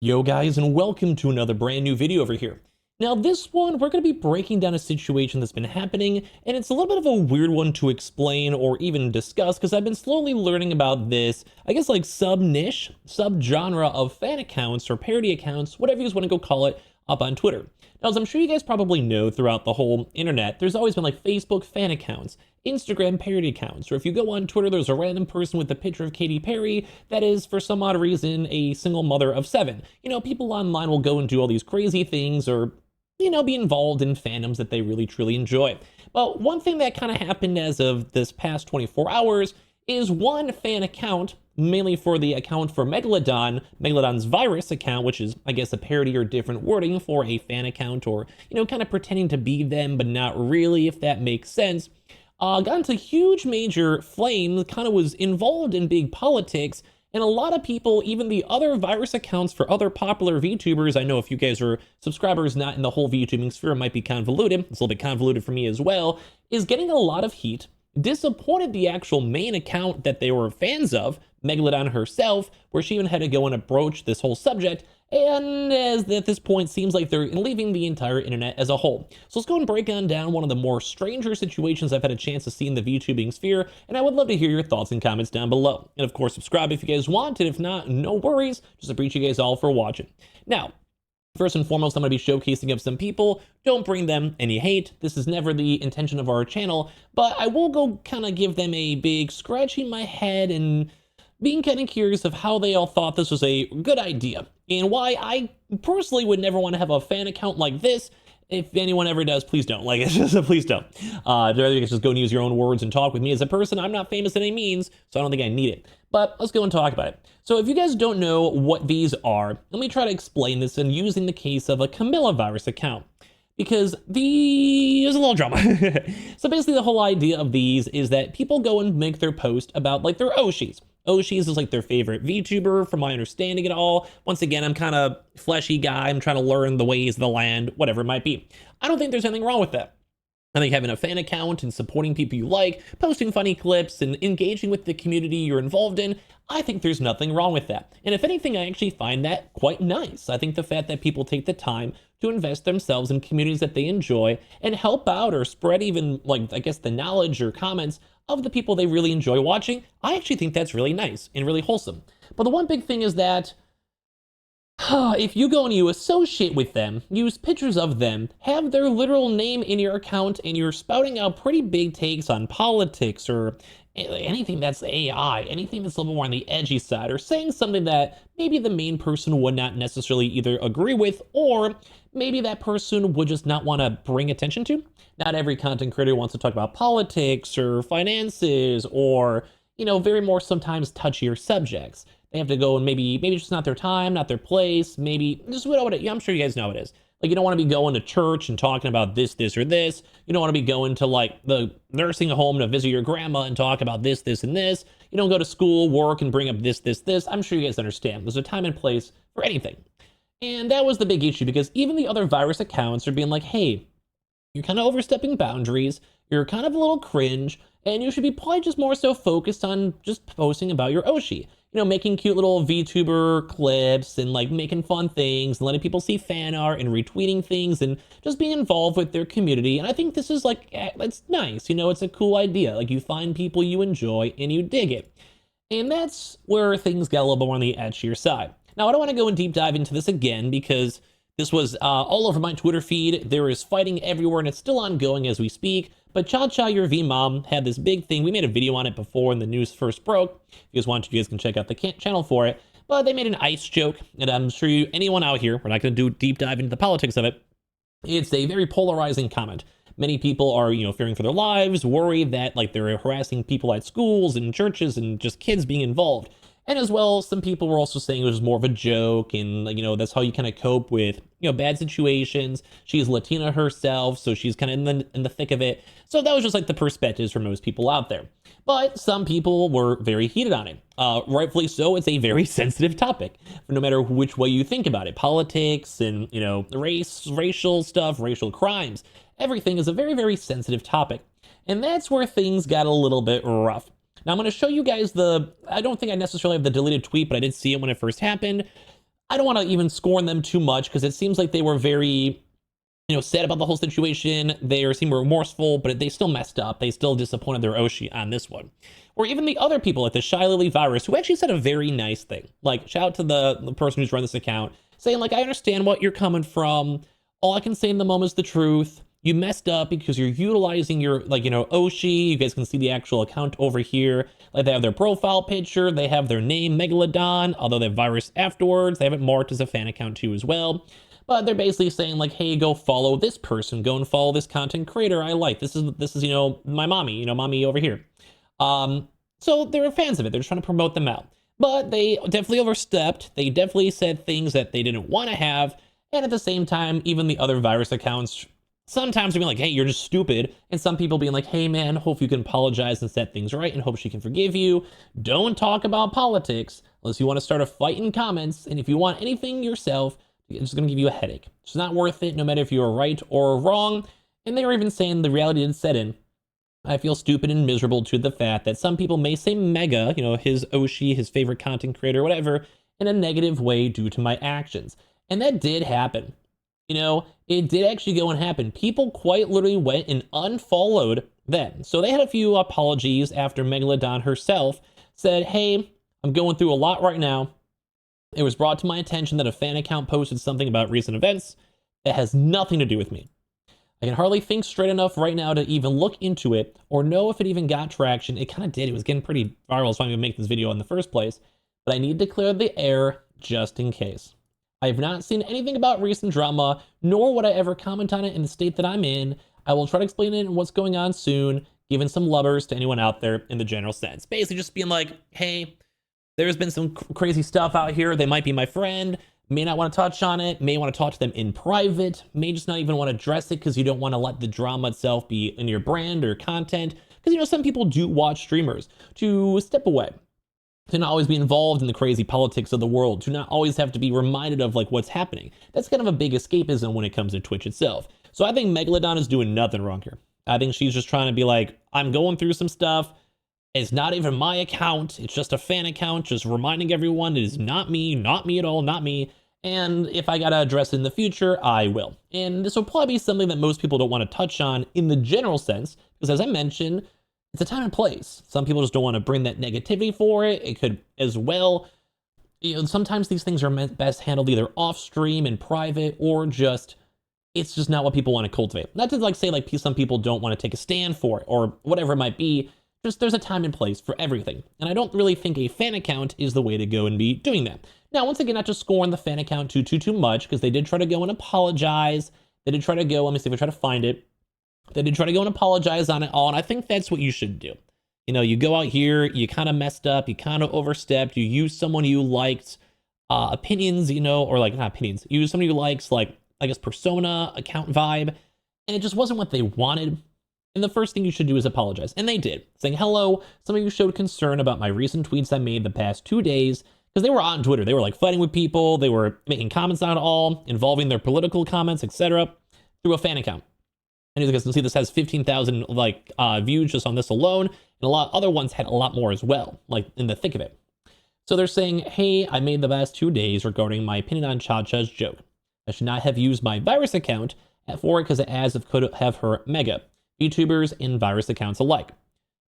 Yo guys, and welcome to another brand new video over here. Now this one, we're going to be breaking down a situation that's been happening, and it's a little bit of a weird one to explain or even discuss because I've been slowly learning about this, I guess like sub-niche, sub-genre of fan accounts or parody accounts, whatever you guys want to go call it, up on Twitter. Now, as I'm sure you guys probably know throughout the whole internet, there's always been like Facebook fan accounts, Instagram parody accounts, or if you go on Twitter, there's a random person with a picture of Katy Perry that is, for some odd reason, a single mother of 7. You know, people online will go and do all these crazy things or, you know, be involved in fandoms that they really truly enjoy. But one thing that kind of happened as of this past 24 hours is one fan account, mainly for the account for Megalodon, Megalodon's virus account, which is, I guess, a parody or different wording for a fan account or, you know, kind of pretending to be them, but not really, if that makes sense. Got into huge major flames, kind of was involved in big politics, and a lot of people, even the other virus accounts for other popular VTubers, I know if you guys are subscribers not in the whole VTubing sphere, it might be convoluted, it's a little bit convoluted for me as well, is getting a lot of heat, disappointed the actual main account that they were fans of, Megalodon herself, where she even had to go and approach this whole subject, and as at this point seems like they're leaving the entire internet as a whole. So let's go and break on down one of the more stranger situations I've had a chance to see in the VTubing sphere, and I would love to hear your thoughts and comments down below. And of course, subscribe if you guys want, and if not, no worries. Just appreciate you guys all for watching. Now, first and foremost, I'm going to be showcasing of some people. Don't bring them any hate. This is never the intention of our channel, but I will go kind of give them a big scratching my head and being kind of curious of how they all thought this was a good idea and why I personally would never want to have a fan account like this. If anyone ever does, please don't. Like, it's just please don't. I'd rather you just go and use your own words and talk with me as a person. I'm not famous in any means, so I don't think I need it. But let's go and talk about it. So if you guys don't know what these are, let me try to explain this and using the case of a Camilla virus account, because there's a little drama. So basically the whole idea of these is that people go and make their post about like their Oshis. Oshis is like their favorite VTuber, from my understanding at all. Once again, I'm kind of fleshy guy. I'm trying to learn the ways of the land, whatever it might be. I don't think there's anything wrong with that. I think having a fan account and supporting people you like, posting funny clips and engaging with the community you're involved in, I think there's nothing wrong with that. And if anything, I actually find that quite nice. I think the fact that people take the time to invest themselves in communities that they enjoy and help out or spread even, like, I guess, the knowledge or comments of the people they really enjoy watching, I actually think that's really nice and really wholesome. But the one big thing is that if you go and you associate with them, use pictures of them, have their literal name in your account, and you're spouting out pretty big takes on politics or anything that's AI, anything that's a little more on the edgy side, or saying something that maybe the main person would not necessarily either agree with, or maybe that person would just not want to bring attention to. Not every content creator wants to talk about politics or finances or, you know, very more sometimes touchier subjects. They have to go and maybe just not their time, not their place, maybe just what it, I'm sure you guys know how it is. Like, you don't want to be going to church and talking about this, or this. You don't want to be going to like the nursing home to visit your grandma and talk about this, and this. You don't go to school, work, and bring up this. I'm sure you guys understand. There's a time and place for anything. And that was the big issue, because even the other virus accounts are being like, hey, you're kind of overstepping boundaries, you're kind of a little cringe, and you should be probably just more so focused on just posting about your Oshi. You know, making cute little VTuber clips and like making fun things and letting people see fan art and retweeting things and just being involved with their community. And I think this is like, it's nice, you know, it's a cool idea. Like, you find people you enjoy and you dig it. And that's where things get a little bit more on the edgier side. Now, I don't want to go and deep dive into this again because this was all over my Twitter feed. There is fighting everywhere, and it's still ongoing as we speak. But Cha Cha Your V Mom had this big thing. We made a video on it before when the news first broke. If you guys want to, you guys can check out the channel for it. But they made an ice joke, and I'm sure anyone out here, we're not going to do deep dive into the politics of it. It's a very polarizing comment. Many people are, you know, fearing for their lives, worried that like they're harassing people at schools and churches and just kids being involved. And as well, some people were also saying it was more of a joke, and you know, that's how you kind of cope with, you know, bad situations. She's Latina herself, so she's kind of in the thick of it. So that was just like the perspectives for most people out there. But some people were very heated on it. Rightfully so. It's a very sensitive topic, no matter which way you think about it. Politics and, you know, racial stuff, racial crimes. Everything is a very, very sensitive topic. And that's where things got a little bit rough. Now I'm going to show you guys I don't think I necessarily have the deleted tweet, but I did see it when it first happened. I don't want to even scorn them too much because it seems like they were very, sad about the whole situation. They seem remorseful, but they still messed up. They still disappointed their Oshi on this one. Or even the other people like the Shy Lily Virus, who actually said a very nice thing. Like, shout out to the person who's run this account, saying, like, I understand what you're coming from. All I can say in the moment is the truth. You messed up because you're utilizing your, Oshi. You guys can see the actual account over here. Like, they have their profile picture. They have their name, Megalodon, although they have virus afterwards. They have it marked as a fan account too as well. But they're basically saying, like, hey, go follow this person. Go and follow this content creator I like. This is my mommy, mommy over here. So they're fans of it. They're just trying to promote them out. But they definitely overstepped. They definitely said things that they didn't want to have. And at the same time, even the other virus accounts sometimes being like, hey, you're just stupid. And some people being like, hey, man, hope you can apologize and set things right and hope she can forgive you. Don't talk about politics unless you want to start a fight in comments. And if you want anything yourself, it's just going to give you a headache. It's not worth it, no matter if you're right or wrong. And they were even saying the reality didn't set in. I feel stupid and miserable to the fact that some people may say Mega, his Oshi, his favorite content creator, whatever, in a negative way due to my actions. And that did happen. It did actually go and happen. People quite literally went and unfollowed them. So they had a few apologies after Megalodon herself said, hey, I'm going through a lot right now. It was brought to my attention that a fan account posted something about recent events that has nothing to do with me. I can hardly think straight enough right now to even look into it or know if it even got traction. It kind of did. It was getting pretty viral. That's why I'm going to make this video in the first place. But I need to clear the air just in case. I have not seen anything about recent drama, nor would I ever comment on it in the state that I'm in. I will try to explain it and what's going on soon, giving some lovers to anyone out there in the general sense. Basically just being like, hey, there's been some crazy stuff out here. They might be my friend, may not want to touch on it, may want to talk to them in private, may just not even want to address it because you don't want to let the drama itself be in your brand or content. Because, some people do watch streamers to step away, to not always be involved in the crazy politics of the world, to not always have to be reminded of like what's happening. That's kind of a big escapism when it comes to Twitch itself. So I think Megalodon is doing nothing wrong here. I think she's just trying to be like, I'm going through some stuff. It's not even my account. It's just a fan account, just reminding everyone it is not me at all, not me. And if I gotta address it in the future, I will. And this will probably be something that most people don't want to touch on in the general sense, because as I mentioned, it's a time and place. Some people just don't want to bring that negativity for it. It could as well. Sometimes these things are best handled either off stream in private or just, it's just not what people want to cultivate. Not to say some people don't want to take a stand for it or whatever it might be. Just there's a time and place for everything. And I don't really think a fan account is the way to go and be doing that. Now, once again, not to scorn the fan account too much, because they did try to go and apologize. They did try to go, let me see if I try to find it. They did try to go and apologize on it all, and I think that's what you should do. You go out here, you kind of messed up, you kind of overstepped, you used someone you liked, opinions, or not opinions, you used somebody who likes, persona, account vibe, and it just wasn't what they wanted. And the first thing you should do is apologize. And they did, saying, hello, some of you showed concern about my recent tweets I made the past 2 days, because they were on Twitter. They were fighting with people, they were making comments on it all, involving their political comments, etc., through a fan account. And as you guys can see, this has 15,000 views just on this alone, and a lot of other ones had a lot more as well, in the thick of it. So they're saying, hey, I made the last 2 days regarding my opinion on Cha-Cha's joke. I should not have used my virus account for it because it as if could have her Mega, VTubers, and virus accounts alike.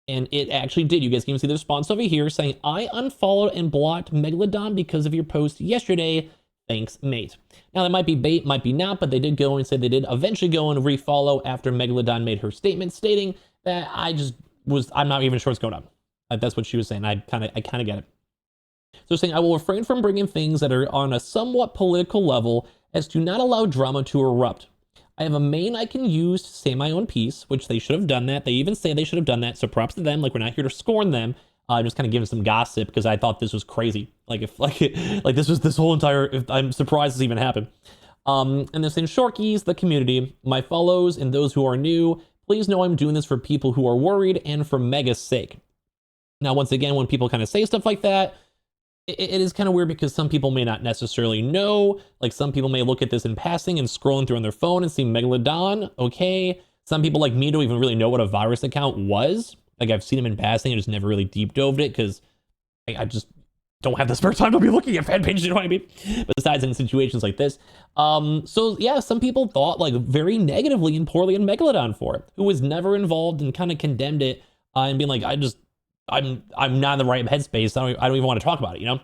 And it actually did. You guys can even see the response over here saying, I unfollowed and blocked Megalodon because of your post yesterday. Thanks, mate. Now, that might be bait, might be not, but they did go and say they did eventually go and refollow after Megalodon made her statement stating that I'm not even sure what's going on. That's what she was saying. I kind of get it. So saying, I will refrain from bringing things that are on a somewhat political level as to not allow drama to erupt. I have a main I can use to say my own piece, which they should have done that. They even say they should have done that. So props to them. We're not here to scorn them. I'm just kind of giving some gossip because I thought this was crazy. This whole entire, I'm surprised this even happened. And they're saying, Shorkies, the community, my follows, and those who are new, please know I'm doing this for people who are worried and for Mega's sake. Now, once again, when people kind of say stuff like that, it is kind of weird because some people may not necessarily know. Some people may look at this in passing and scrolling through on their phone and see Megalodon. Okay. Some people like me don't even really know what a virus account was. I've seen them in passing and just never really deep dove it because I just, don't have the spare time to be looking at fan pages, you know what I mean? Besides in situations like this. So yeah, some people thought like very negatively and poorly in Megalodon for it, who was never involved and kind of condemned it and being like, I'm not in the right headspace. I don't even want to talk about it, you know?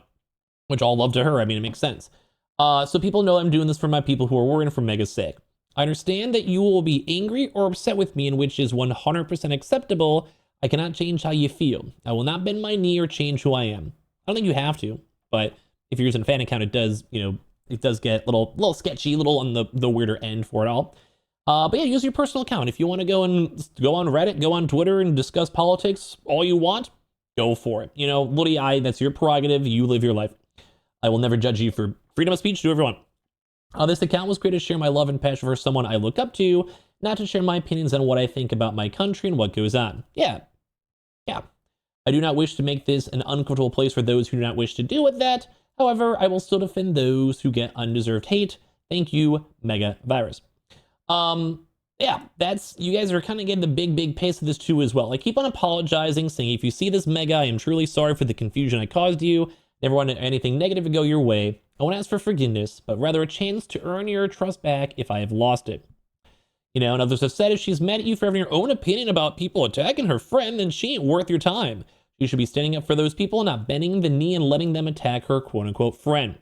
Which all love to her. I mean, it makes sense. So people know I'm doing this for my people who are worried for Mega's sake. I understand that you will be angry or upset with me, and which is 100% acceptable. I cannot change how you feel. I will not bend my knee or change who I am. I don't think you have to, but if you're using a fan account, it does, you know, it does get a little sketchy, little on the weirder end for it all. But yeah, use your personal account. If you want to go on Reddit, go on Twitter and discuss politics all you want, go for it. You know, Ludwig, that's your prerogative. You live your life. I will never judge you for freedom of speech. Do whatever you want. This account was created to share my love and passion for someone I look up to, not to share my opinions on what I think about my country and what goes on. Yeah. I do not wish to make this an uncomfortable place for those who do not wish to deal with that. However, I will still defend those who get undeserved hate. Thank you, Mega Virus. Yeah, you guys are kind of getting the big pace of this too as well. I keep on apologizing, saying if you see this Mega, I am truly sorry for the confusion I caused you. Never want anything negative to go your way. I won't ask for forgiveness, but rather a chance to earn your trust back if I have lost it. You know, and others have said if she's mad at you for having your own opinion about people attacking her friend, then she ain't worth your time. She should be standing up for those people, not bending the knee and letting them attack her quote-unquote friend.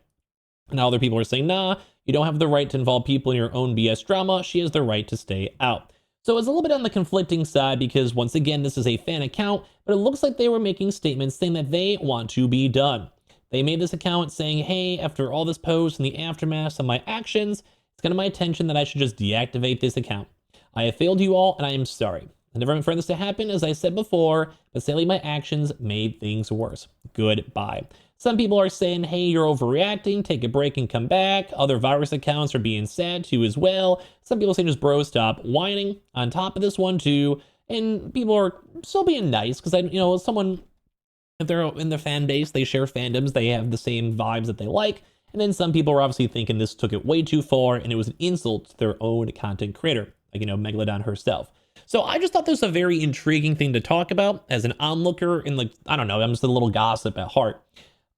Now other people are saying, nah, you don't have the right to involve people in your own BS drama. She has the right to stay out. So it's a little bit on the conflicting side because once again, this is a fan account, but it looks like they were making statements saying that they want to be done. They made this account saying, hey, after all this post and the aftermath of my actions, it's gotten my attention that I should just deactivate this account. I have failed you all and I am sorry. I never meant for this to happen, as I said before, but sadly my actions made things worse. Goodbye. Some people are saying, hey, you're overreacting, take a break and come back. Other virus accounts are being sad too as well. Some people saying just bro, stop whining. On top of this one too, and people are still being nice because someone, if they're in their fan base, they share fandoms, they have the same vibes that they like. And then some people are obviously thinking this took it way too far and it was an insult to their own content creator, like, Megalodon herself. So I just thought this was a very intriguing thing to talk about as an onlooker and I don't know, I'm just a little gossip at heart.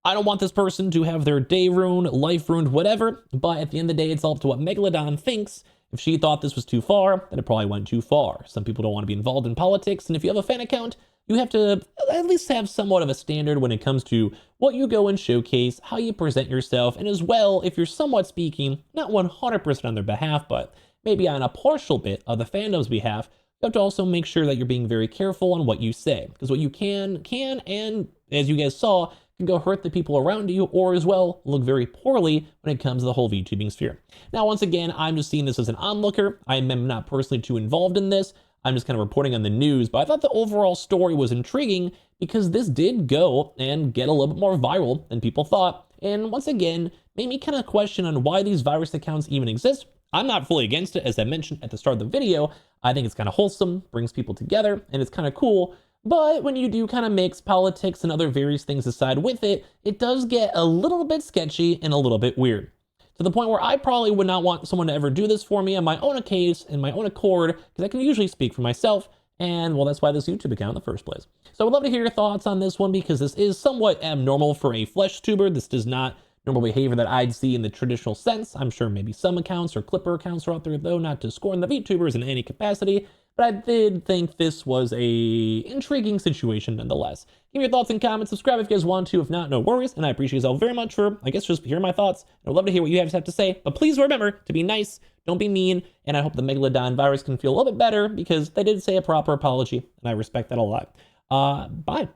I don't want this person to have their day ruined, life ruined, whatever, but at the end of the day, it's all up to what Megalodon thinks. If she thought this was too far, then it probably went too far. Some people don't want to be involved in politics, and if you have a fan account, you have to at least have somewhat of a standard when it comes to what you go and showcase, how you present yourself, and as well, if you're somewhat speaking, not 100% on their behalf, but maybe on a partial bit of the fandom's behalf, you have to also make sure that you're being very careful on what you say, because what you can, and as you guys saw, can go hurt the people around you, or as well, look very poorly when it comes to the whole VTubing sphere. Now, once again, I'm just seeing this as an onlooker. I am not personally too involved in this. I'm just kind of reporting on the news, but I thought the overall story was intriguing because this did go and get a little bit more viral than people thought. And once again, made me kind of question on why these virus accounts even exist. I'm not fully against it, as I mentioned at the start of the video. I think it's kind of wholesome, brings people together, and it's kind of cool. But when you do kind of mix politics and other various things aside with it, it does get a little bit sketchy and a little bit weird. To the point where I probably would not want someone to ever do this for me on my own case, in my own accord, because I can usually speak for myself, and well, that's why this YouTube account in the first place. So I would love to hear your thoughts on this one, because this is somewhat abnormal for a flesh tuber. This does not normal behavior that I'd see in the traditional sense. I'm sure maybe some accounts or Clipper accounts are out there, though, not to scorn the VTubers in any capacity, but I did think this was a intriguing situation nonetheless. Give me your thoughts and comments, subscribe if you guys want to, if not, no worries, and I appreciate you all very much for, I guess, just hearing my thoughts. I'd love to hear what you guys have to say, but please remember to be nice, don't be mean, and I hope the Megalodon virus can feel a little bit better because they did say a proper apology, and I respect that a lot. Bye.